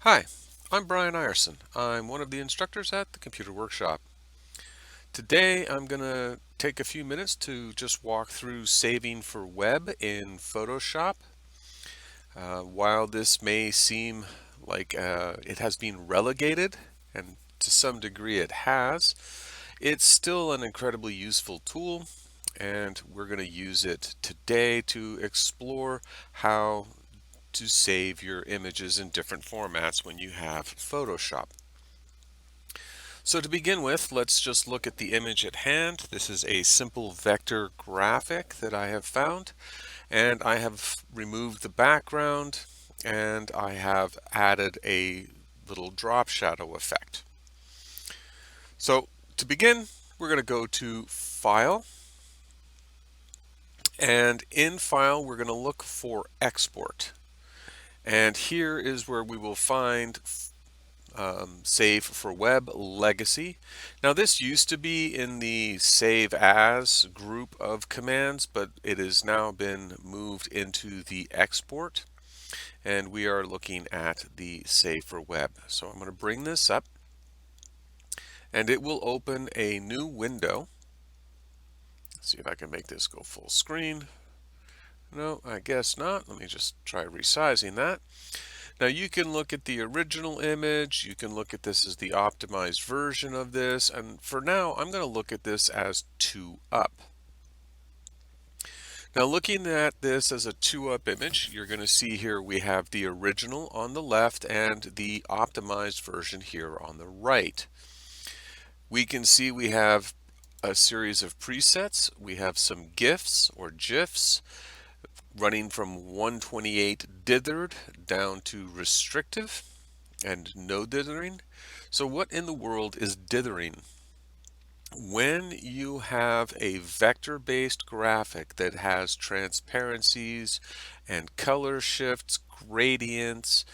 Hi, I'm Brian Ierson. I'm one of the instructors at the Computer Workshop. Today I'm going to take a few minutes to just walk through saving for web in Photoshop. While this may seem like it has been relegated, and to some degree it has, it's still an incredibly useful tool, and we're going to use it today to explore how to save your images in different formats when you have Photoshop. So to begin with, let's just look at the image at hand. This is a simple vector graphic that I have found, and I have removed the background and I have added a little drop shadow effect. So to begin, we're going to go to File, and in File we're going to look for Export. And here is where we will find Save for Web Legacy. Now this used to be in the Save As group of commands, but it has now been moved into the Export, and we are looking at the Save for Web. So I'm going to bring this up, and it will open a new window. Let's see if I can make this go full screen. No, I guess not. Let me just try resizing that. Now you can look at the original image, you can look at this as the optimized version of this, and for now I'm going to look at this as 2 up. Now looking at this as a 2 up image, you're going to see here we have the original on the left and the optimized version here on the right. We can see we have a series of presets. We have some GIFs or GIFs running from 128 dithered down to restrictive and no dithering. So what in the world is dithering? When you have a vector-based graphic that has transparencies and color shifts, gradients,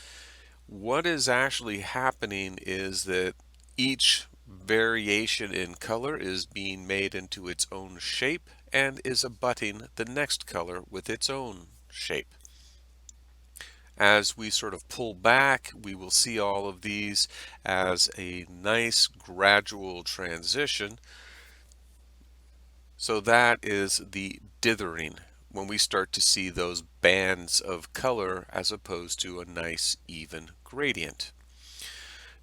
what is actually happening is that each variation in color is being made into its own shape and is abutting the next color with its own shape. As we sort of pull back, we will see all of these as a nice gradual transition. So that is the dithering, when we start to see those bands of color as opposed to a nice even gradient.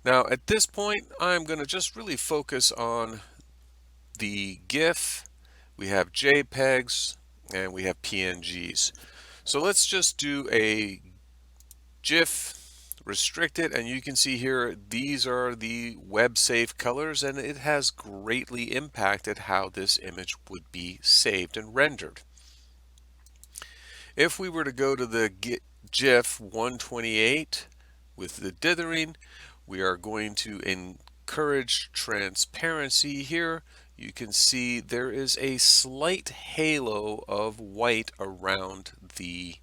Now at this point, I'm going to just really focus on the GIF. We have JPEGs and we have PNGs. So let's just do a GIF, restrict it, and you can see here these are the web safe colors, and it has greatly impacted how this image would be saved and rendered. If we were to go to the GIF 128 with the dithering, we are going to encourage transparency here. You can see there is a slight halo of white around the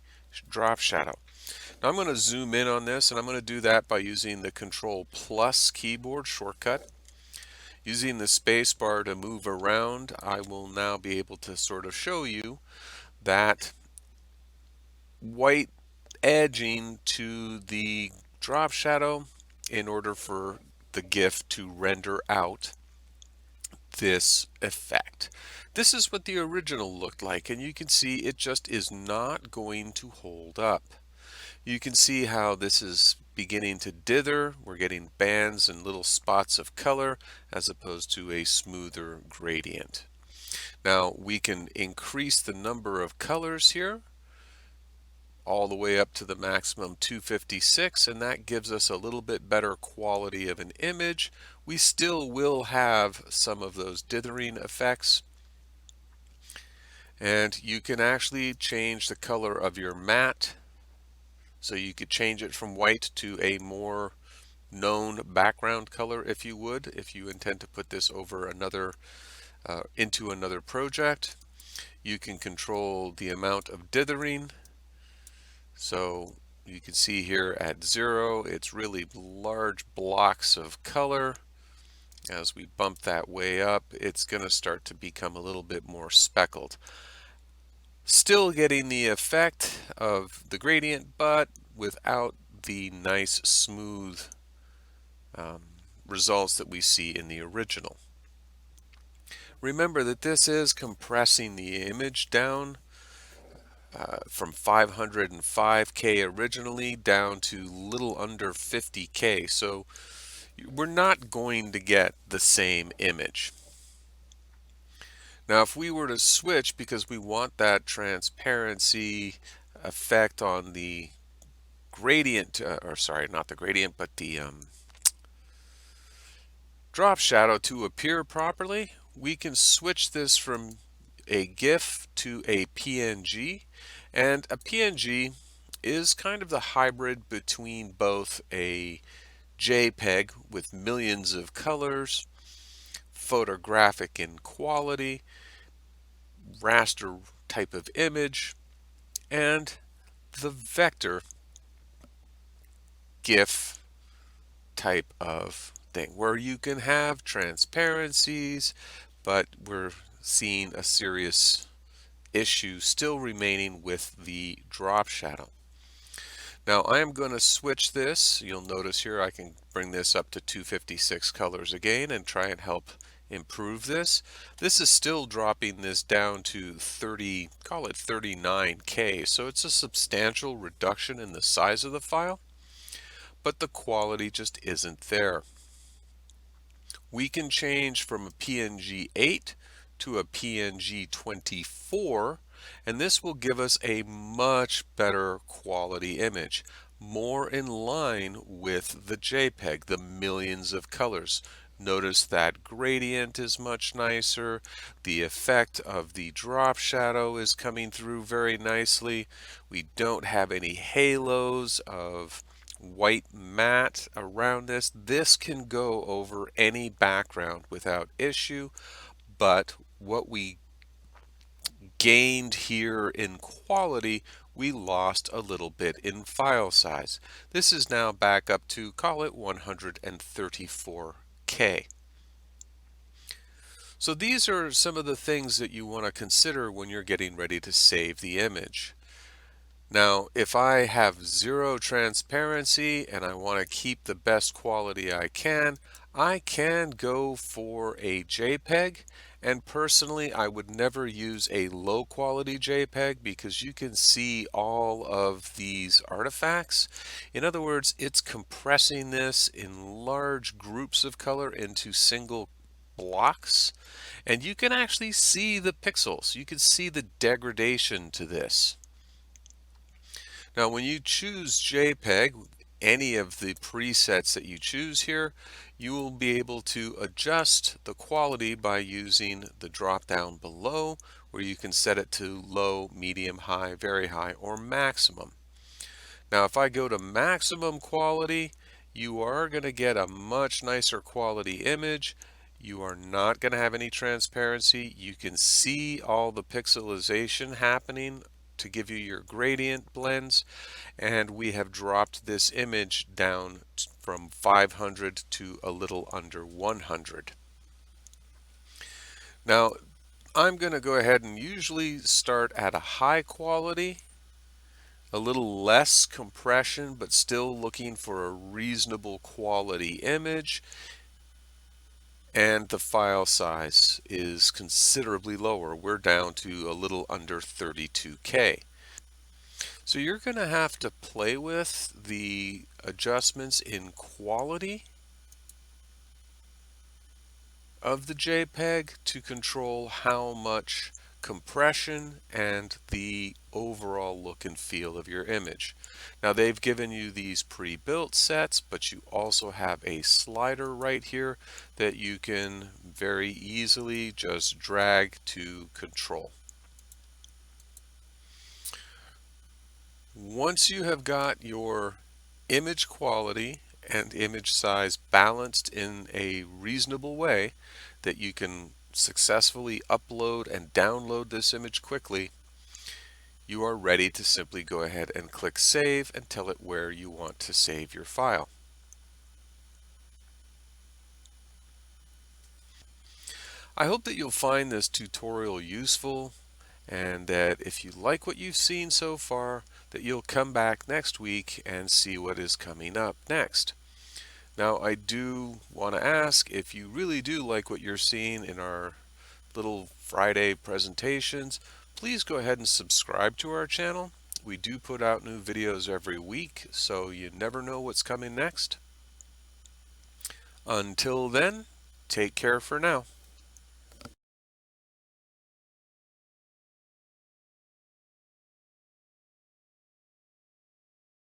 drop shadow. Now I'm going to zoom in on this, and I'm going to do that by using the Control Plus keyboard shortcut. Using the space bar to move around, I will now be able to sort of show you that white edging to the drop shadow in order for the GIF to render out this effect. This is what the original looked like, and you can see it just is not going to hold up. You can see how this is beginning to dither. We're getting bands and little spots of color as opposed to a smoother gradient. Now we can increase the number of colors here all the way up to the maximum 256, and that gives us a little bit better quality of an image. We still will have some of those dithering effects, and you can actually change the color of your matte. So you could change it from white to a more known background color if you would, if you intend to put this over another into another project. You can control the amount of dithering. So you can see here at 0, it's really large blocks of color. As we bump that way up, it's going to start to become a little bit more speckled. Still getting the effect of the gradient, but without the nice smooth um, results that we see in the original. Remember that this is compressing the image down from 505K originally down to little under 50K. So we're not going to get the same image. Now, if we were to switch because we want that transparency effect on the gradient, or sorry, not the gradient, but the drop shadow to appear properly, we can switch this from a GIF to a PNG. And a PNG is kind of the hybrid between both a JPEG with millions of colors, photographic in quality, raster type of image, and the vector GIF type of thing where you can have transparencies, but we're seeing a serious issue still remaining with the drop shadow. Now I am going to switch this. You'll notice here I can bring this up to 256 colors again and try and help improve this. This is still dropping this down to 30, call it 39K. So it's a substantial reduction in the size of the file, but the quality just isn't there. We can change from a PNG 8 to a PNG 24, and this will give us a much better quality image, more in line with the JPEG, the millions of colors. Notice that gradient is much nicer. The effect of the drop shadow is coming through very nicely. We don't have any halos of white matte around this. This can go over any background without issue, but what we gained here in quality, we lost a little bit in file size. This is now back up to, call it 134K. So these are some of the things that you want to consider when you're getting ready to save the image. Now, if I have zero transparency and I want to keep the best quality I can go for a JPEG. And personally, I would never use a low quality JPEG because you can see all of these artifacts. In other words, it's compressing this in large groups of color into single blocks. And you can actually see the pixels. You can see the degradation to this. Now, when you choose JPEG, any of the presets that you choose here, you will be able to adjust the quality by using the drop down below, where you can set it to low, medium, high, very high, or maximum. Now, if I go to maximum quality, you are going to get a much nicer quality image. You are not going to have any transparency. You can see all the pixelization happening to give you your gradient blends, and we have dropped this image down from 500 to a little under 100. Now I'm going to go ahead and usually start at a high quality, a little less compression, but still looking for a reasonable quality image, and the file size is considerably lower. We're down to a little under 32K. So you're going to have to play with the adjustments in quality of the JPEG to control how much compression and the overall look and feel of your image. Now they've given you these pre-built sets, but you also have a slider right here that you can very easily just drag to control. Once you have got your image quality and image size balanced in a reasonable way that you can successfully upload and download this image quickly, you are ready to simply go ahead and click save and tell it where you want to save your file. I hope that you'll find this tutorial useful, and that if you like what you've seen so far, that you'll come back next week and see what is coming up next. Now, I do want to ask, if you really do like what you're seeing in our little Friday presentations, please go ahead and subscribe to our channel. We do put out new videos every week, so you never know what's coming next. Until then, take care for now.